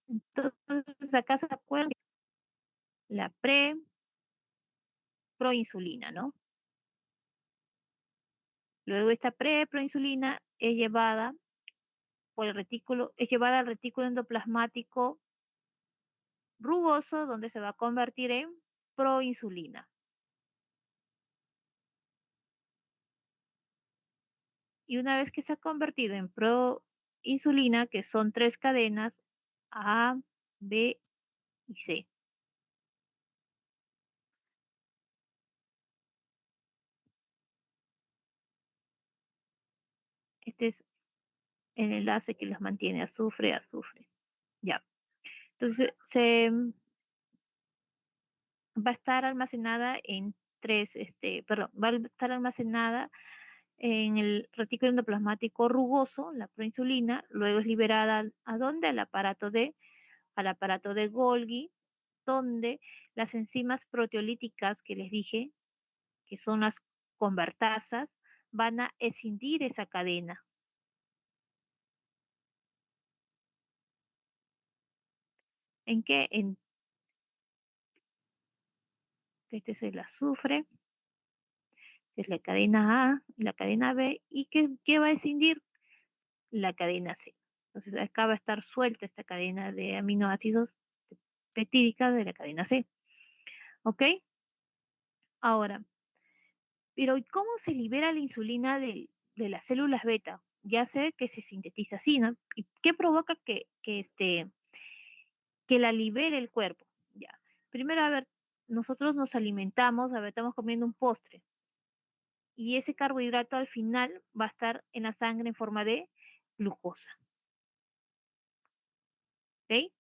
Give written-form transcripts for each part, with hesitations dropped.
Entonces, acá se acuerdan la proinsulina, ¿no? Luego esta proinsulina es llevada por el retículo, es llevada al retículo endoplasmático rugoso, donde se va a convertir en proinsulina. Y una vez que se ha convertido en proinsulina, que son tres cadenas, A, B y C. Este es el enlace que los mantiene azufre, azufre. Ya. Entonces, va a estar almacenada en perdón, va a estar almacenada en el retículo endoplasmático rugoso, la proinsulina, luego es liberada ¿a dónde? Al aparato de Golgi, donde las enzimas proteolíticas que les dije, que son las convertasas, van a escindir esa cadena. ¿En qué? Este es el azufre, que es la cadena A y la cadena B, y ¿qué va a escindir? La cadena C. Entonces acá va a estar suelta esta cadena de aminoácidos peptídicas de la cadena C. ¿Ok? Ahora, pero ¿cómo se libera la insulina de las células beta? Ya sé que se sintetiza así, ¿no? ¿Y qué provoca que la libere el cuerpo? Ya. Primero, a ver, nosotros nos alimentamos, a ver, estamos comiendo un postre y ese carbohidrato al final va a estar en la sangre en forma de glucosa. ¿Ok?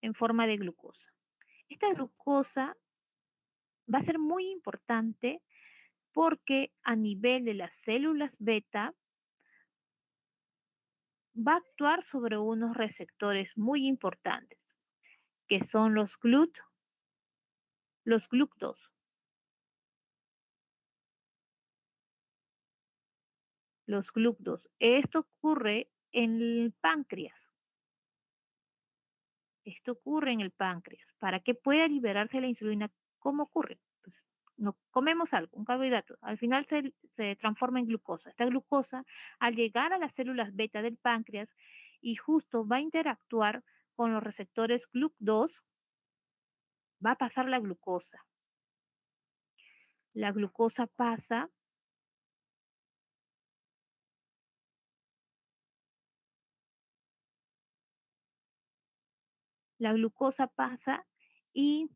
En forma de glucosa. Esta glucosa va a ser muy importante porque a nivel de las células beta va a actuar sobre unos receptores muy importantes, que son los GLUT2. Los GLUT2. Esto ocurre en el páncreas. Esto ocurre en el páncreas. Para que pueda liberarse la insulina, ¿cómo ocurre? Pues, no, comemos algo, un carbohidrato, al final se transforma en glucosa. Esta glucosa, al llegar a las células beta del páncreas, y justo va a interactuar con los receptores GLUT2, va a pasar la glucosa. La glucosa pasa, la glucosa pasa y,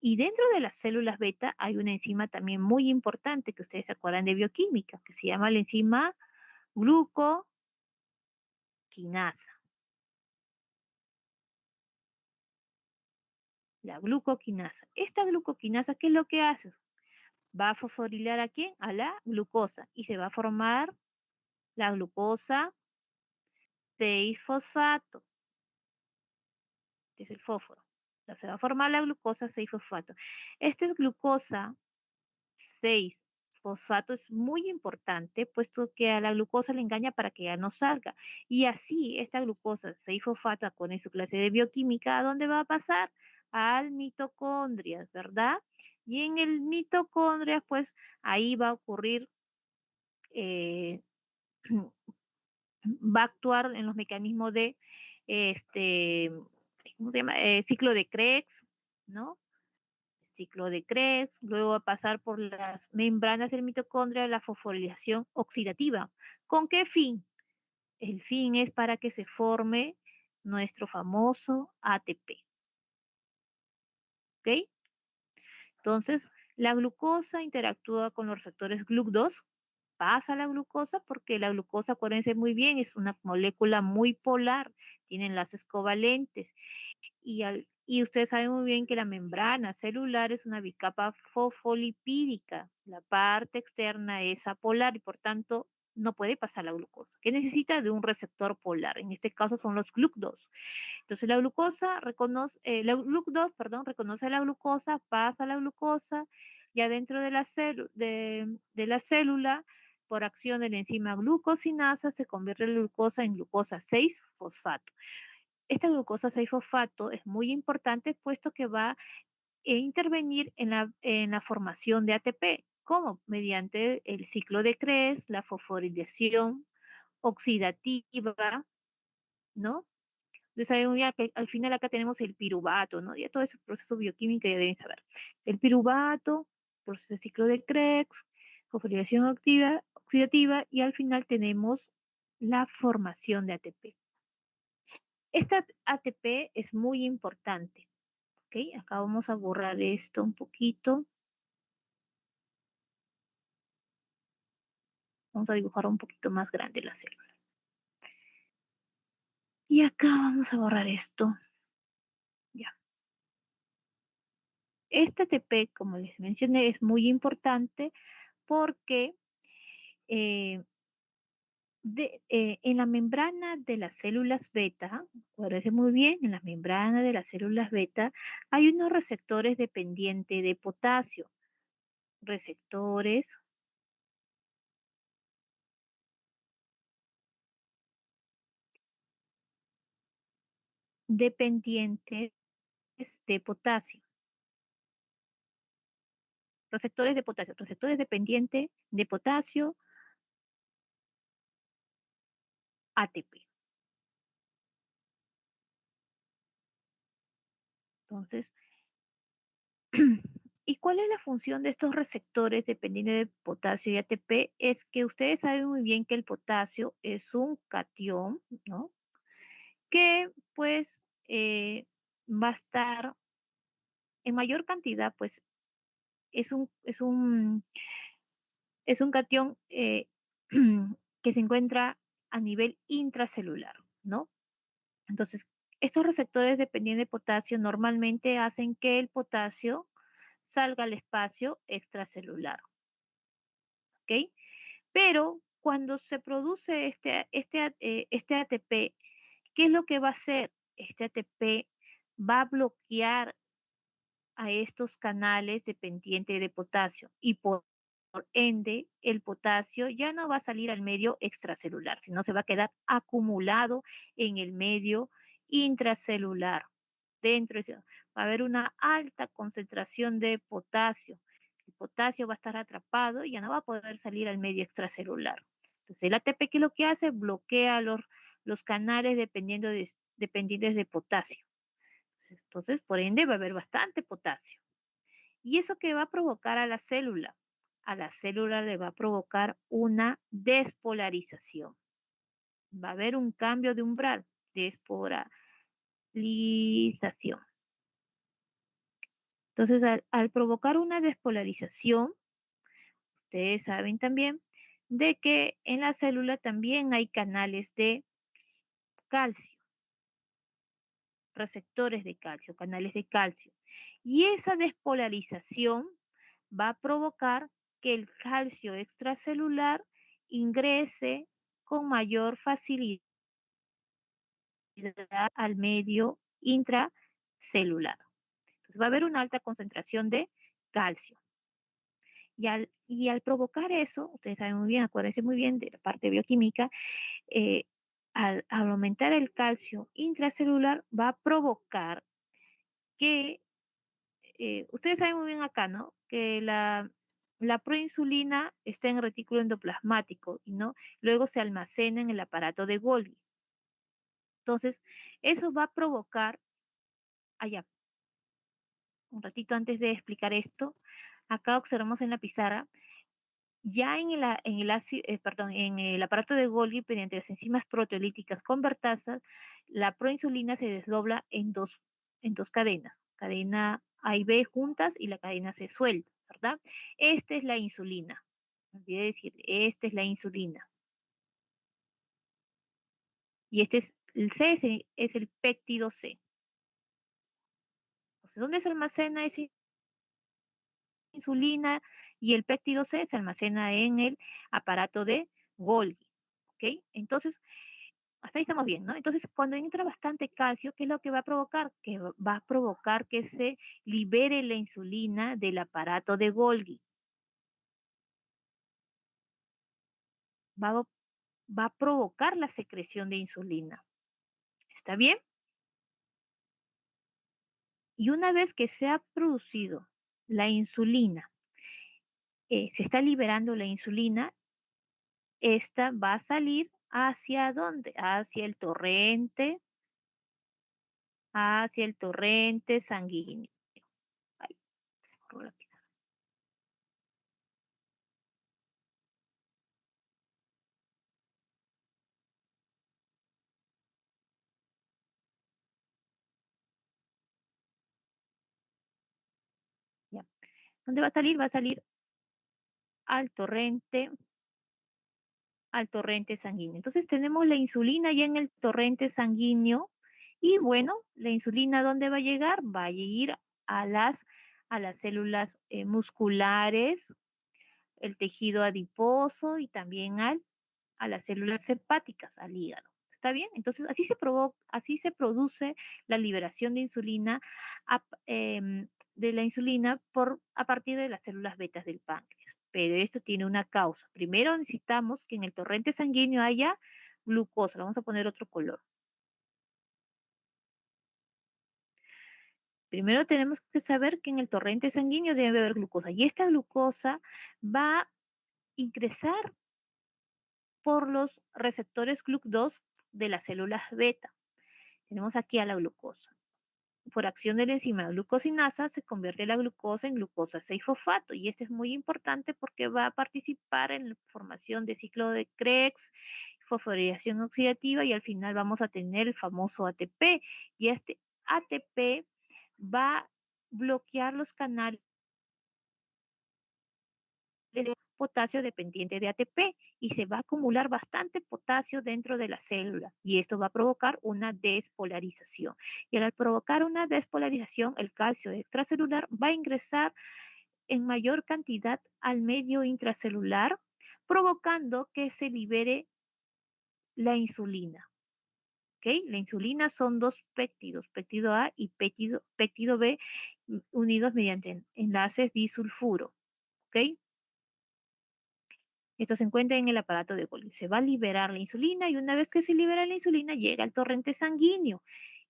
y dentro de las células beta hay una enzima también muy importante que ustedes se acuerdan de bioquímica, que se llama la enzima glucoquinasa. La glucoquinasa. Esta glucoquinasa, ¿qué es lo que hace? Va a fosforilar ¿a quién? A la glucosa y se va a formar la glucosa 6-fosfato, que es el fósforo. O sea, se va a formar la glucosa 6-fosfato. Esta es glucosa 6-fosfato es muy importante, puesto que a la glucosa le engaña para que ya no salga. Y así, esta glucosa 6-fosfato con su clase de bioquímica, ¿a dónde va a pasar? Al mitocondrias, ¿verdad? Y en el mitocondrias, pues ahí va a ocurrir, eh, va a actuar en los mecanismos de este, ¿cómo se llama? Ciclo de Krebs, ¿no? Ciclo de Krebs, luego va a pasar por las membranas del mitocondria la fosforilación oxidativa. ¿Con qué fin? El fin es para que se forme nuestro famoso ATP. ¿Ok? Entonces, la glucosa interactúa con los receptores GLUT2, pasa la glucosa porque la glucosa, acuérdense muy bien, es una molécula muy polar, tiene enlaces covalentes y ustedes saben muy bien que la membrana celular es una bicapa fosfolipídica. La parte externa es apolar y por tanto no puede pasar la glucosa, que necesita de un receptor polar. En este caso son los GLUT2. Entonces la glucosa reconoce, la GLUT2, perdón, reconoce la glucosa, pasa la glucosa ya dentro de la célula, por acción de la enzima glucosinasa se convierte la glucosa en glucosa 6-fosfato. Esta glucosa 6-fosfato es muy importante puesto que va a intervenir en la formación de ATP, como mediante el ciclo de Krebs, la fosforilación oxidativa, ¿no? Entonces, ya que al final acá tenemos el piruvato, ¿no? Ya todo ese proceso bioquímico ya deben saber. El piruvato, proceso de ciclo de Krebs, fosforilación oxidativa y al final tenemos la formación de ATP. Esta ATP es muy importante, ¿ok? Acá vamos a borrar esto un poquito. Vamos a dibujar un poquito más grande la célula. Y acá vamos a borrar esto. Ya. Este ATP, como les mencioné, es muy importante porque en la membrana de las células beta, acuérdense muy bien, en la membrana de las células beta hay unos receptores dependientes de potasio, receptores dependientes de potasio, receptores dependientes de potasio, ATP. Entonces, ¿y cuál es la función de estos receptores dependientes de potasio y ATP? Es que ustedes saben muy bien que el potasio es un catión, ¿no? Que pues va a estar en mayor cantidad, pues es un, es un, es un catión que se encuentra a nivel intracelular, ¿no? Entonces, estos receptores dependientes de potasio normalmente hacen que el potasio salga al espacio extracelular, ¿ok? Pero cuando se produce este ATP, ¿qué es lo que va a hacer? Este ATP va a bloquear a estos canales dependientes de potasio y por ende el potasio ya no va a salir al medio extracelular, sino se va a quedar acumulado en el medio intracelular. Va a haber una alta concentración de potasio. El potasio va a estar atrapado y ya no va a poder salir al medio extracelular. Entonces el ATP, ¿qué es lo que hace? Bloquea los canales dependientes de potasio. Entonces, por ende, va a haber bastante potasio. ¿Y eso qué va a provocar a la célula? A la célula le va a provocar una despolarización. Va a haber un cambio de umbral, despolarización. Entonces, al provocar una despolarización, ustedes saben también de que en la célula también hay canales de calcio, receptores de calcio, canales de calcio. Y esa despolarización va a provocar que el calcio extracelular ingrese con mayor facilidad al medio intracelular. Entonces va a haber una alta concentración de calcio. Y al provocar eso, ustedes saben muy bien, acuérdense muy bien de la parte bioquímica, eh, al aumentar el calcio intracelular va a provocar que ustedes saben muy bien acá, ¿no? Que la proinsulina está en el retículo endoplasmático y no, luego se almacena en el aparato de Golgi. Entonces, eso va a provocar, allá, un ratito antes de explicar esto, acá observamos en la pizarra, ya en el aparato de Golgi, mediante las enzimas proteolíticas convertasas, la proinsulina se desdobla en dos cadenas, cadena A y B juntas y la cadena C suelta, ¿verdad? Esta es la insulina. No olvidé decir, esta es la insulina. Y este es el C, es el péptido C. Entonces, ¿dónde se almacena esa insulina? Y el péptido C se almacena en el aparato de Golgi. ¿Ok? Entonces, hasta ahí estamos bien, ¿no? Entonces, cuando entra bastante calcio, ¿qué es lo que va a provocar? Que va a provocar que se libere la insulina del aparato de Golgi. va, a- va a provocar la secreción de insulina. ¿Está bien? Y una vez que se ha producido la insulina, se está liberando la insulina, esta va a salir hacia dónde? Hacia el torrente sanguíneo. Ay, se corrió la pizarra. Ya. ¿Dónde va a salir? Va a salir al torrente, al torrente sanguíneo. Entonces tenemos la insulina ya en el torrente sanguíneo y bueno, la insulina ¿dónde va a llegar? Va a ir a a las células musculares, el tejido adiposo y también a las células hepáticas, al hígado. ¿Está bien? Entonces, así se produce la liberación de insulina, de la insulina a partir de las células betas del páncreas. Pero esto tiene una causa. Primero necesitamos que en el torrente sanguíneo haya glucosa. Le vamos a poner otro color. Primero tenemos que saber que en el torrente sanguíneo debe haber glucosa. Y esta glucosa va a ingresar por los receptores GLUC2 de las células beta. Tenemos aquí a la glucosa. Por acción de la enzima glucosinasa se convierte la glucosa en glucosa 6-fosfato y esto es muy importante porque va a participar en la formación de ciclo de Krebs, fosforilación oxidativa y al final vamos a tener el famoso ATP y este ATP va a bloquear los canales de potasio dependiente de ATP y se va a acumular bastante potasio dentro de la célula y esto va a provocar una despolarización. Y al provocar una despolarización, el calcio extracelular va a ingresar en mayor cantidad al medio intracelular, provocando que se libere la insulina. ¿Okay? La insulina son dos péptidos, péptido A y péptido B, unidos mediante enlaces disulfuro. ¿Okay? Esto se encuentra en el aparato de Golgi. Se va a liberar la insulina y una vez que se libera la insulina llega al torrente sanguíneo.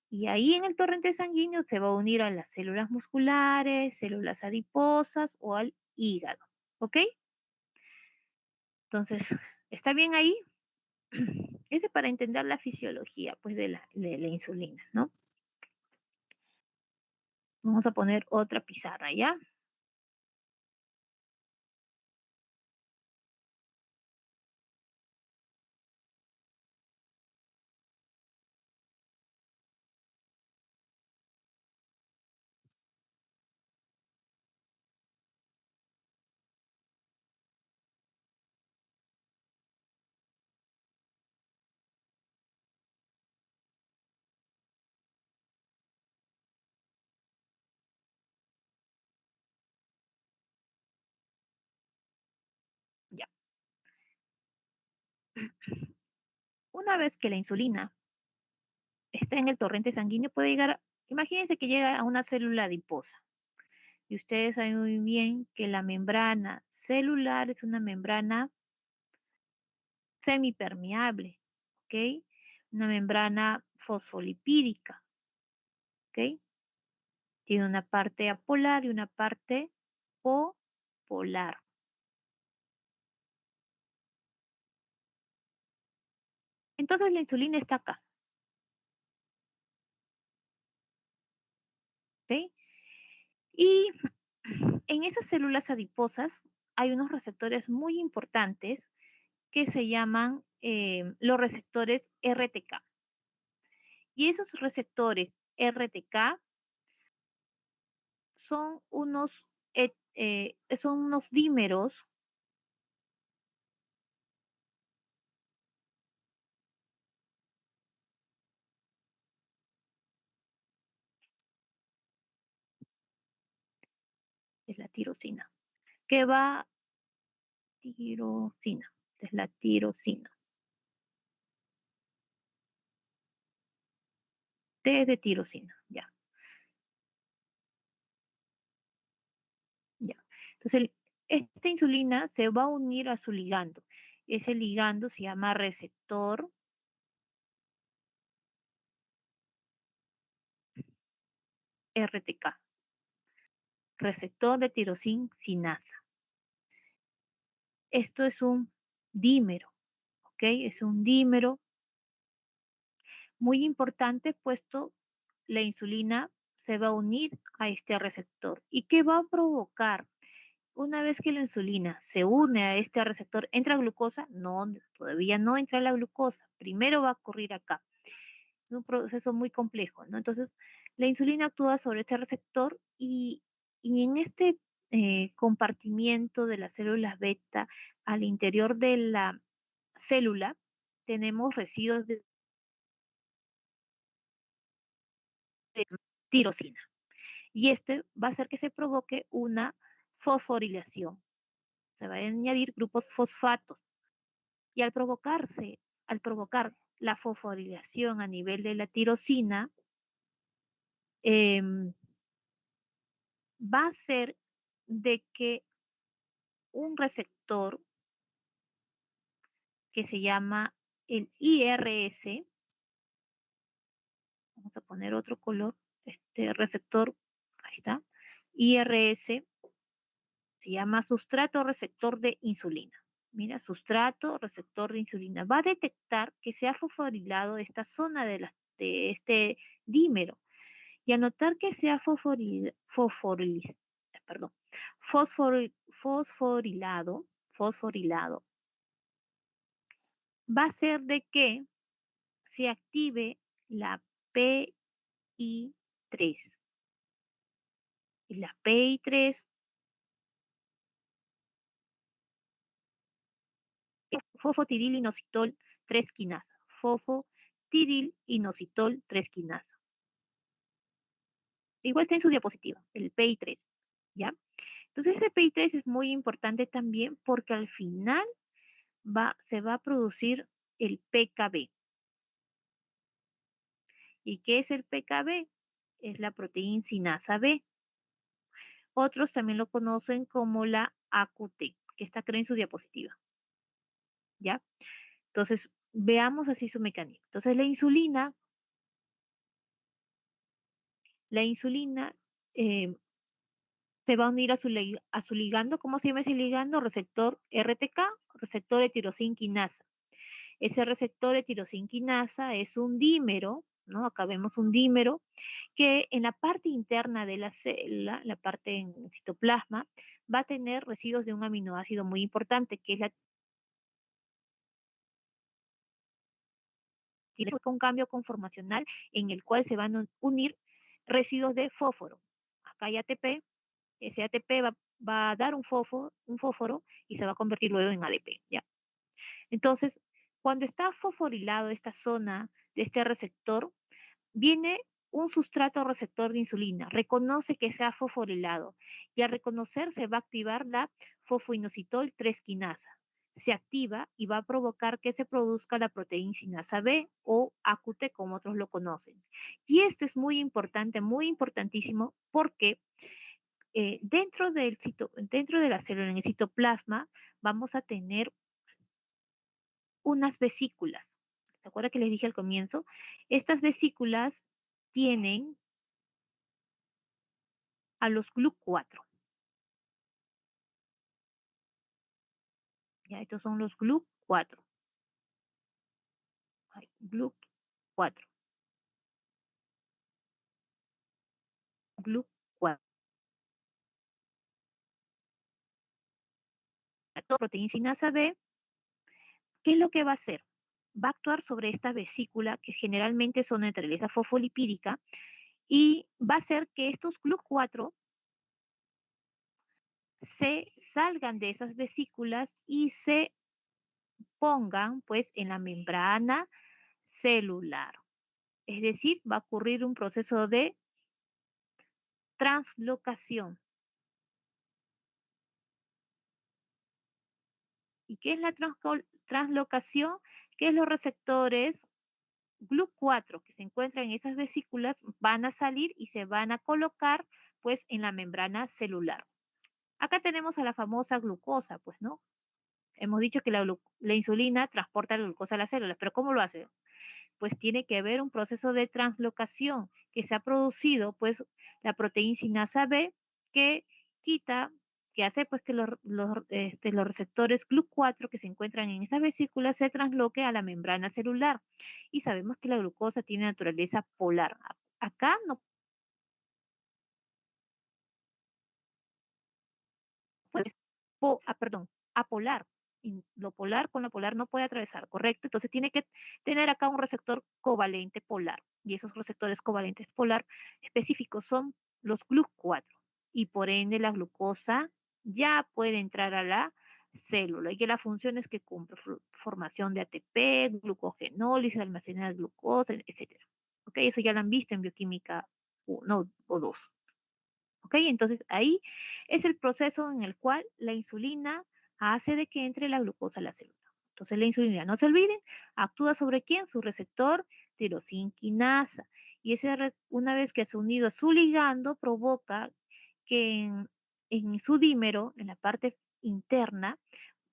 Y ahí en el torrente sanguíneo se va a unir a las células musculares, células adiposas o al hígado. ¿Ok? Entonces, ¿está bien ahí? Este es para entender la fisiología pues, de la insulina, ¿no? Vamos a poner otra pizarra, ¿ya? Ya. Una vez que la insulina está en el torrente sanguíneo, puede llegar, imagínense que llega a una célula adiposa. Y ustedes saben muy bien que la membrana celular es una membrana semipermeable, ¿ok? Una membrana fosfolipídica, ¿ok? Tiene una parte apolar y una parte polar. Entonces la insulina está acá, ¿ok? Y en esas células adiposas hay unos receptores muy importantes que se llaman los receptores RTK. Y esos receptores RTK son son unos dímeros, es la tirosina, que va tirosina, es la tirosina, T es de tirosina, ya, ya. Entonces, esta insulina se va a unir a su ligando. Ese ligando se llama receptor RTK, receptor de tirosina sinasa. Esto es un dímero, ¿ok? Es un dímero muy importante, puesto la insulina se va a unir a este receptor. ¿Y qué va a provocar? Una vez que la insulina se une a este receptor, ¿entra glucosa? No, todavía no entra la glucosa. Primero va a ocurrir acá. Es un proceso muy complejo, ¿no? Entonces, la insulina actúa sobre este receptor y en este compartimiento de las células beta al interior de la célula tenemos residuos de tirosina. Y este va a hacer que se provoque una fosforilación. Se van a añadir grupos fosfatos. Y al provocar la fosforilación a nivel de la tirosina, eh, va a ser de que un receptor que se llama el IRS, vamos a poner otro color, este receptor, ahí está, IRS se llama sustrato receptor de insulina. Mira, sustrato receptor de insulina. Va a detectar que se ha fosforilado esta zona de este dímero. Y al notar que se ha perdón, fosforilado, va a ser de que se active la PI3. Y la PI3 es fosfotirilinocitol 3 quinasa. Fosfotirilinocitol 3 quinasa. Igual está en su diapositiva, el PI3. ¿Ya? Entonces, ese PI3 es muy importante también porque al final se va a producir el PKB. ¿Y qué es el PKB? Es la proteína sinasa B. Otros también lo conocen como la AQT, que está acá en su diapositiva. ¿Ya? Entonces, veamos así su mecanismo. Entonces, la insulina se va a unir a su ligando. ¿Cómo se llama ese ligando? Receptor RTK, receptor de tirosina quinasa. Ese receptor de tirosina quinasa es un dímero, ¿no? Acá vemos un dímero que en la parte interna de la célula, la parte en el citoplasma, va a tener residuos de un aminoácido muy importante, que es tiene un cambio conformacional en el cual se van a unir residuos de fósforo. Acá hay ATP, ese ATP va a dar un fósforo y se va a convertir luego en ADP, ¿ya? Entonces, cuando está fosforilado esta zona de este receptor, viene un sustrato receptor de insulina, reconoce que se ha fosforilado y al reconocer se va a activar la fosfoinositol 3 quinasa. Se activa y va a provocar que se produzca la proteína sinasa B o AQT como otros lo conocen. Y esto es muy importante, muy importantísimo porque dentro de la célula, en el citoplasma, vamos a tener unas vesículas. ¿Se acuerda que les dije al comienzo? Estas vesículas tienen a los GLUC4. ¿Ya? Estos son los GLUC4. GLUC4. GLUC4. La proteína sinasa B, ¿qué es lo que va a hacer? Va a actuar sobre esta vesícula que generalmente son de naturaleza fosfolipídica y va a hacer que estos GLUC4 se salgan de esas vesículas y se pongan pues en la membrana celular. Es decir, va a ocurrir un proceso de translocación. ¿Y qué es la translocación? Que los receptores GLUC4 que se encuentran en esas vesículas van a salir y se van a colocar pues en la membrana celular. Acá tenemos a la famosa glucosa, pues, ¿no? Hemos dicho que la insulina transporta la glucosa a las células, pero ¿cómo lo hace? Pues tiene que haber un proceso de translocación que se ha producido, pues la proteína sinasa B que quita, que hace pues que los receptores GLUC4 que se encuentran en esa vesícula se transloque a la membrana celular. Y sabemos que la glucosa tiene naturaleza polar. Acá no puedes, perdón, apolar. Y lo polar con lo polar no puede atravesar, ¿correcto? Entonces tiene que tener acá un receptor covalente polar. Y esos receptores covalentes polar específicos son los GLUC4. Y por ende la glucosa ya puede entrar a la célula. Y que las funciones que cumple, formación de ATP, glucogenólisis, almacenar glucosa, etcétera. ¿Ok? Eso ya lo han visto en bioquímica 1 o 2. ¿Ok? Entonces ahí es el proceso en el cual la insulina hace de que entre la glucosa a la célula. Entonces la insulina, no se olviden, actúa sobre quién, su receptor tirosinquinasa. Y una vez que se ha unido a su ligando, provoca que en su dímero, en la parte interna,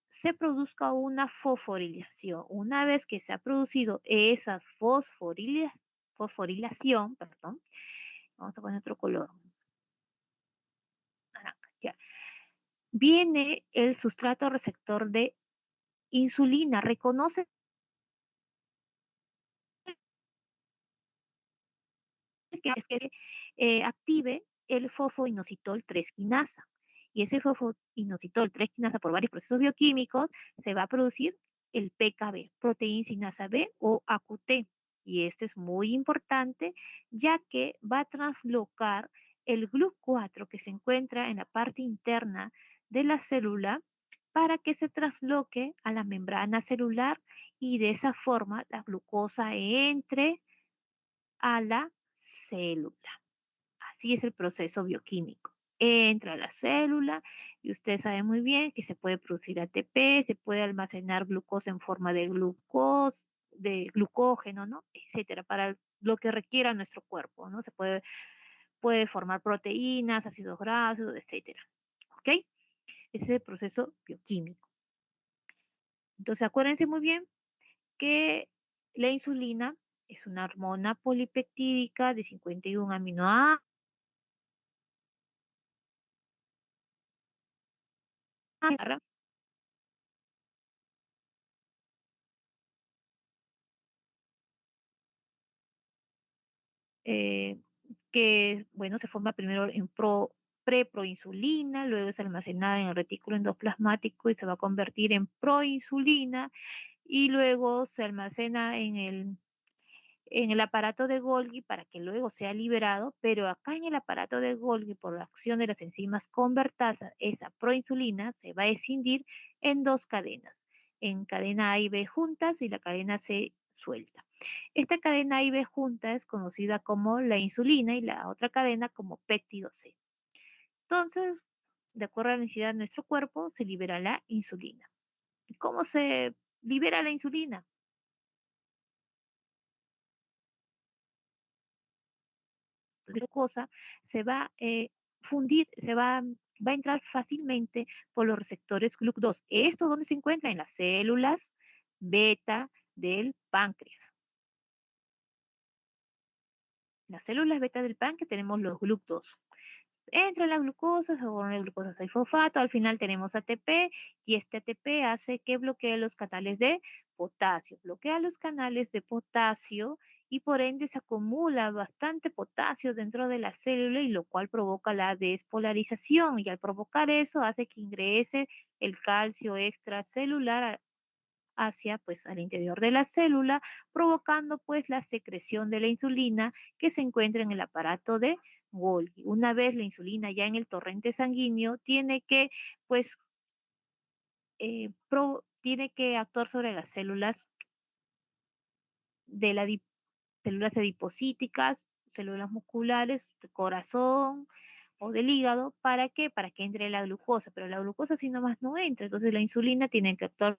se produzca una fosforilación. Una vez que se ha producido esa fosforilación, perdón, vamos a poner otro color, naranja, ya. Viene el sustrato receptor de insulina, reconoce que es que active el fosfoinositol 3 quinasa. Y ese fosfoinositol 3 quinasa por varios procesos bioquímicos se va a producir el PKB, proteína sinasa B o AQT. Y esto es muy importante ya que va a translocar el GLUC4 que se encuentra en la parte interna de la célula para que se trasloque a la membrana celular y de esa forma la glucosa entre a la célula. Así es el proceso bioquímico. Entra a la célula y usted sabe muy bien que se puede producir ATP, se puede almacenar glucosa en forma de glucógeno, ¿no? Etcétera, para lo que requiera nuestro cuerpo, ¿no? Puede formar proteínas, ácidos grasos, etcétera. ¿Ok? Ese es el proceso bioquímico. Entonces, acuérdense muy bien que la insulina es una hormona polipeptídica de 51 aminoácidos eh, que, bueno, se forma primero en preproinsulina, luego es almacenada en el retículo endoplasmático y se va a convertir en proinsulina y luego se almacena en el aparato de Golgi para que luego sea liberado, pero acá en el aparato de Golgi, por la acción de las enzimas convertasas, esa proinsulina se va a escindir en dos cadenas, en cadena A y B juntas y la cadena C suelta. Esta cadena A y B junta es conocida como la insulina y la otra cadena como péptido C. Entonces, de acuerdo a la necesidad de nuestro cuerpo, se libera la insulina. ¿Cómo se libera la insulina? Glucosa se va a fundir, va a entrar fácilmente por los receptores GLUC2. ¿Esto dónde se encuentra? En las células beta del páncreas. En las células beta del páncreas tenemos los GLUC2. Entra la glucosa, se forma la glucosa 6 fosfato, al final tenemos ATP y este ATP hace que bloquee los canales de potasio, bloquea los canales de potasio y por ende se acumula bastante potasio dentro de la célula y lo cual provoca la despolarización y al provocar eso hace que ingrese el calcio extracelular hacia pues al interior de la célula, provocando pues la secreción de la insulina que se encuentra en el aparato de Golgi. Una vez la insulina ya en el torrente sanguíneo, tiene que pues tiene que actuar sobre las células de células adiposíticas, células musculares, de corazón o del hígado, ¿para qué? Para que entre la glucosa, pero la glucosa si nomás no entra, entonces la insulina tiene que actuar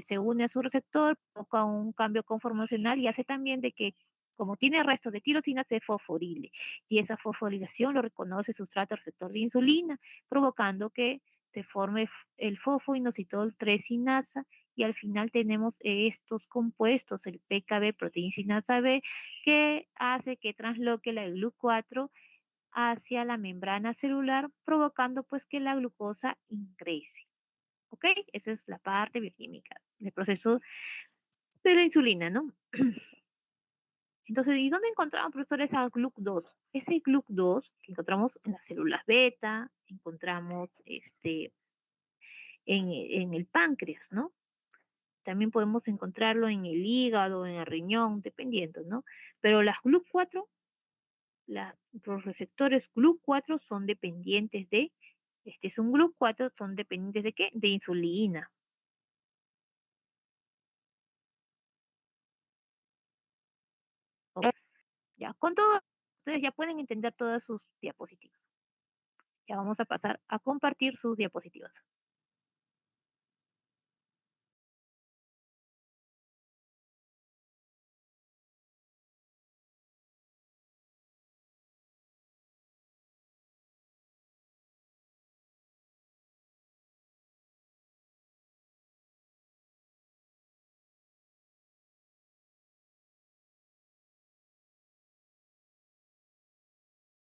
se une a su receptor, provoca un cambio conformacional y hace también de que Como tiene restos de tirosina, se fosforile y esa fosforilación lo reconoce el sustrato receptor de insulina, provocando que se forme el fosfoinositol 3 sinasa y al final tenemos estos compuestos, el PKB, proteína sinasa B, que hace que transloque la GLU4 hacia la membrana celular, provocando pues que la glucosa ingrese. ¿Ok? Esa es la parte bioquímica del proceso de la insulina, ¿no? Entonces, ¿y dónde encontramos, profesor, esa GLUC2? Ese GLUC2 que encontramos en las células beta, encontramos en el páncreas, ¿no? También podemos encontrarlo en el hígado, en el riñón, dependiendo, ¿no? Pero las GLUC4, los receptores GLUC4 son dependientes de, este es un GLUC4, son dependientes de qué? De insulina. Ok, ya, con todo, ustedes ya pueden entender todas sus diapositivas. Ya vamos a pasar a compartir sus diapositivas.